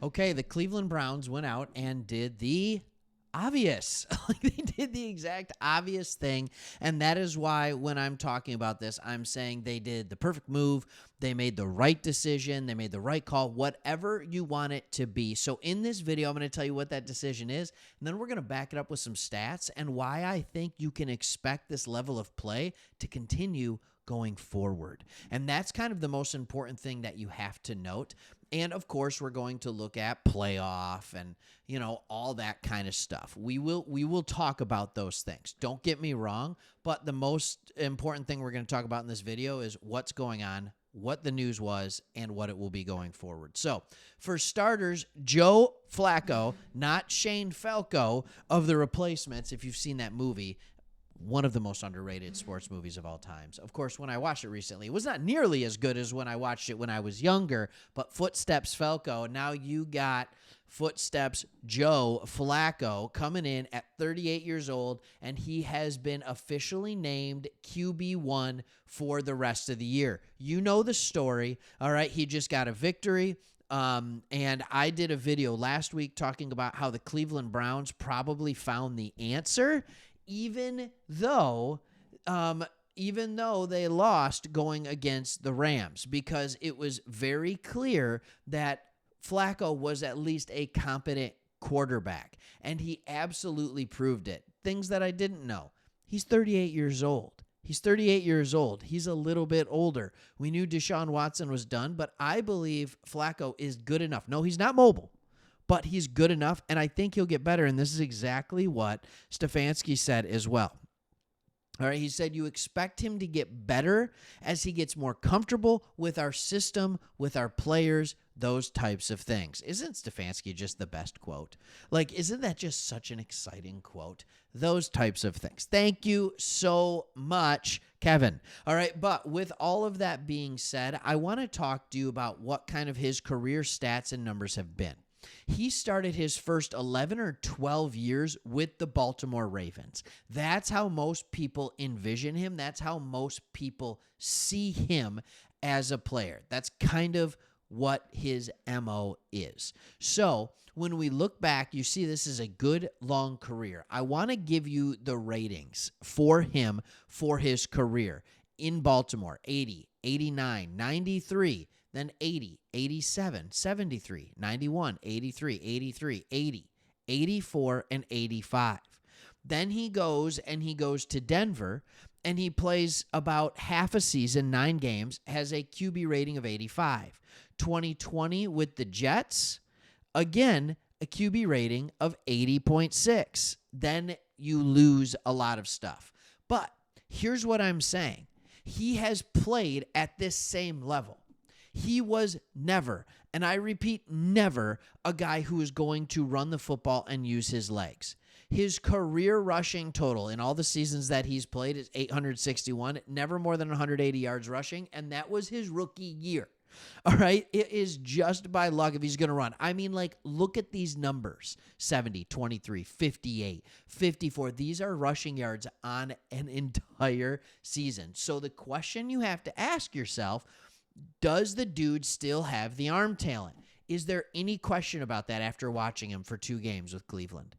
Okay, the Cleveland Browns went out and did the obvious. They did the exact obvious thing, and that is why when I'm talking about this, I'm saying they did the perfect move. They made the right decision. They made the right call, whatever you want it to be. So in this video, I'm going to tell you what that decision is, and then we're going to back it up with some stats and why I think you can expect this level of play to continue going forward. And that's kind of the most important thing that you have to note. And of course, we're going to look at playoff and, all that kind of stuff. We will talk about those things. Don't get me wrong, but the most important thing we're going to talk about in this video is what's going on, what the news was, and what it will be going forward. So, for starters, Joe Flacco, not Shane Falco of The Replacements, if you've seen that movie, one of the most underrated sports movies of all times. Of course, when I watched it recently, it was not nearly as good as when I watched it when I was younger, but Footsteps Falco, now you got Footsteps Joe Flacco coming in at 38 years old, and he has been officially named QB1 for the rest of the year. You know the story, all right? He just got a victory. And I did a video last week talking about how the Cleveland Browns probably found the answer, even though they lost going against the Rams, because it was very clear that Flacco was at least a competent quarterback, and he absolutely proved it. Things that I didn't know. He's 38 years old. He's a little bit older. We knew Deshaun Watson was done, but I believe Flacco is good enough. No, he's not mobile, but he's good enough, and I think he'll get better, and this is exactly what Stefanski said as well. All right, he said you expect him to get better as he gets more comfortable with our system, with our players, those types of things. Isn't Stefanski just the best quote? Isn't that just such an exciting quote? Those types of things. Thank you so much, Kevin. All right, but with all of that being said, I want to talk to you about what kind of his career stats and numbers have been. He started his first 11 or 12 years with the Baltimore Ravens. That's how most people envision him. That's how most people see him as a player. That's kind of what his MO is. So when we look back, you see this is a good long career. I want to give you the ratings for him for his career in Baltimore: 80, 89, 93, then 80, 87, 73, 91, 83, 83, 80, 84, and 85. Then he goes to Denver, and he plays about half a season, 9 games, has a QB rating of 85. 2020 with the Jets, again, a QB rating of 80.6. Then you lose a lot of stuff. But here's what I'm saying. He has played at this same level. He was never, and I repeat, never, a guy who is going to run the football and use his legs. His career rushing total in all the seasons that he's played is 861, never more than 180 yards rushing, and that was his rookie year. All right? It is just by luck if he's going to run. I mean, look at these numbers: 70, 23, 58, 54. These are rushing yards on an entire season. So the question you have to ask yourself, does the dude still have the arm talent? Is there any question about that after watching him for 2 games with Cleveland?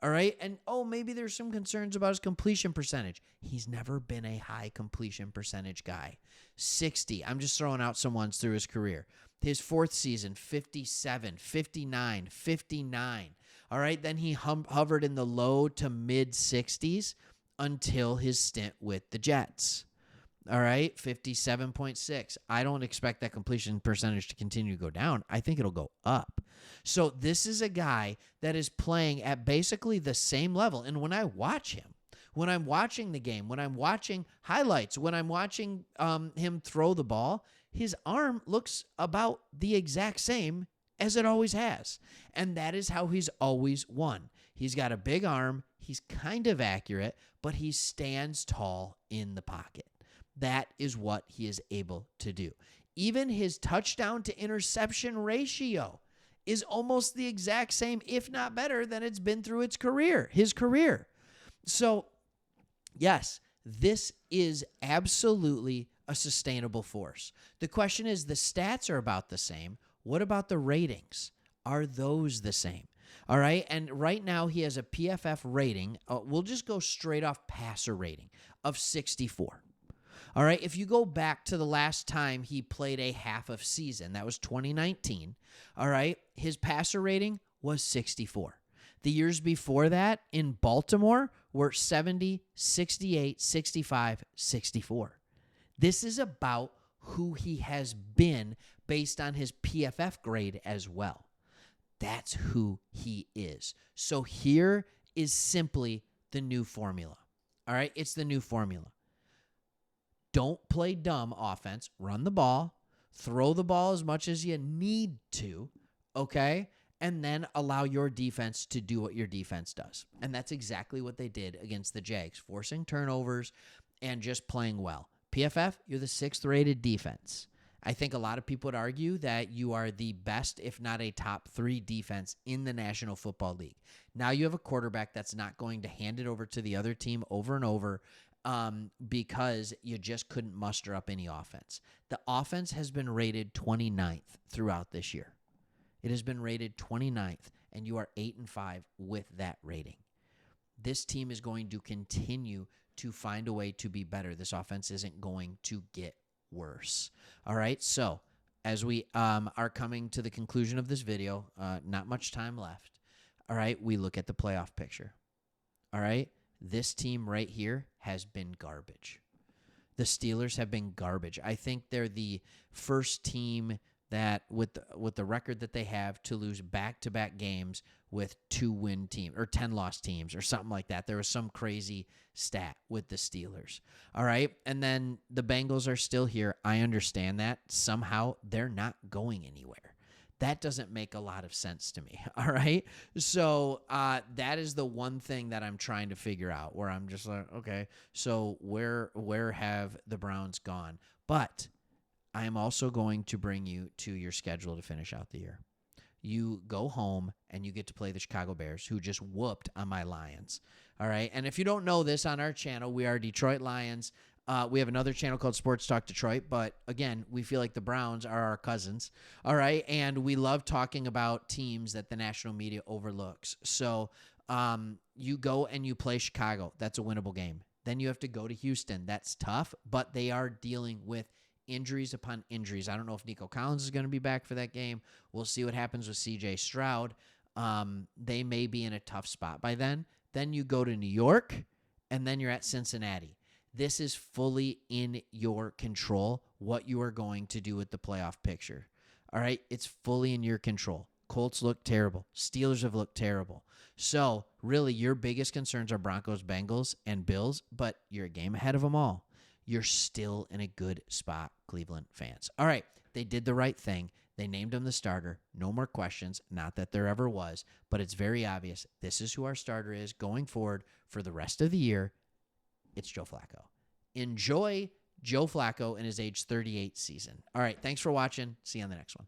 All right. And maybe there's some concerns about his completion percentage. He's never been a high completion percentage guy. 60. I'm just throwing out some ones through his career. His 4th season, 57, 59, 59. All right. Then he hovered in the low to mid 60s until his stint with the Jets. All right, 57.6. I don't expect that completion percentage to continue to go down. I think it'll go up. So this is a guy that is playing at basically the same level. And when I watch him, when I'm watching the game, when I'm watching highlights, when I'm watching him throw the ball, his arm looks about the exact same as it always has. And that is how he's always won. He's got a big arm. He's kind of accurate, but he stands tall in the pocket. That is what he is able to do. Even his touchdown to interception ratio is almost the exact same, if not better, than it's been through his career. So, yes, this is absolutely a sustainable force. The question is, the stats are about the same. What about the ratings? Are those the same? All right. And right now he has a PFF rating. We'll just go straight off passer rating of 64. All right. If you go back to the last time he played a half of season, that was 2019. All right. His passer rating was 64. The years before that in Baltimore were 70, 68, 65, 64. This is about who he has been based on his PFF grade as well. That's who he is. So here is simply the new formula. All right, it's the new formula. Don't play dumb offense. Run the ball. Throw the ball as much as you need to, okay? And then allow your defense to do what your defense does. And that's exactly what they did against the Jags, forcing turnovers and just playing well. PFF, you're the 6th rated defense. I think a lot of people would argue that you are the best, if not a top 3 defense in the National Football League. Now you have a quarterback that's not going to hand it over to the other team over and over because you just couldn't muster up any offense. The offense has been rated 29th throughout this year. It has been rated 29th, and you are 8-5 with that rating. This team is going to continue to find a way to be better. This offense isn't going to get worse. All right, so as we are coming to the conclusion of this video, not much time left. All right, we look at the playoff picture. All right, this team right here has been garbage. The Steelers have been garbage. I think they're the first team that with the record that they have to lose back-to-back games with 2-win team or 10-loss teams or something like that. There was some crazy stat with the Steelers. All right. And then the Bengals are still here. I understand that. Somehow they're not going anywhere. That doesn't make a lot of sense to me. All right. So that is the one thing that I'm trying to figure out where I'm just like, okay, so where have the Browns gone? But I am also going to bring you to your schedule to finish out the year. You go home and you get to play the Chicago Bears, who just whooped on my Lions. All right. And if you don't know this, on our channel, we are Detroit Lions. We have another channel called Sports Talk Detroit. But again, we feel like the Browns are our cousins. All right. And we love talking about teams that the national media overlooks. So you go and you play Chicago. That's a winnable game. Then you have to go to Houston. That's tough, but they are dealing with injuries upon injuries. I don't know if Nico Collins is going to be back for that game. We'll see what happens with C.J. Stroud. They may be in a tough spot by then. Then you go to New York, and then you're at Cincinnati. This is fully in your control, what you are going to do with the playoff picture. All right? It's fully in your control. Colts look terrible. Steelers have looked terrible. So, really, your biggest concerns are Broncos, Bengals, and Bills, but you're a game ahead of them all. You're still in a good spot, Cleveland fans. All right, they did the right thing. They named him the starter. No more questions. Not that there ever was, but it's very obvious. This is who our starter is going forward for the rest of the year. It's Joe Flacco. Enjoy Joe Flacco in his age 38 season. All right, thanks for watching. See you on the next one.